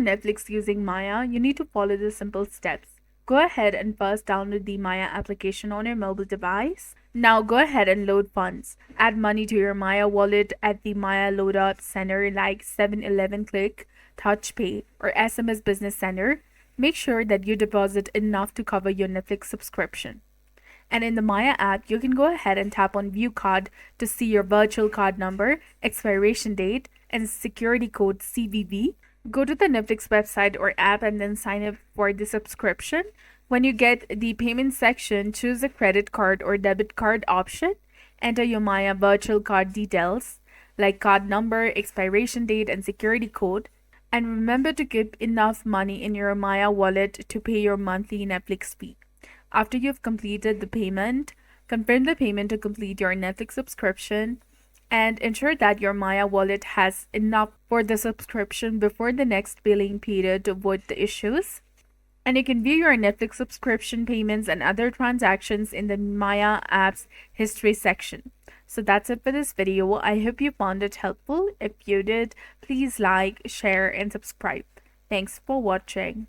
Netflix using Maya, you need to follow the simple steps. Go ahead and first download the Maya application on your mobile device. Now go ahead and load funds. Add money to your Maya wallet at the Maya loadout center like 7-Eleven Click, Touch Pay, or SMS Business Center. Make sure that you deposit enough to cover your Netflix subscription. And in the Maya app, you can go ahead and tap on View Card to see your virtual card number, expiration date, and security code CVV. Go to the Netflix website or app and then sign up for the subscription. When you get the payment section, choose the credit card or debit card option. Enter your Maya virtual card details like card number, expiration date, and security code. And remember to keep enough money in your Maya wallet to pay your monthly Netflix fee. After you've completed the payment, confirm the payment to complete your Netflix subscription and ensure that your Maya wallet has enough for the subscription before the next billing period to avoid the issues. And you can view your Netflix subscription payments and other transactions in the Maya app's history section. So that's it for this video. I hope you found it helpful. If you did, please like, share, and subscribe. Thanks for watching.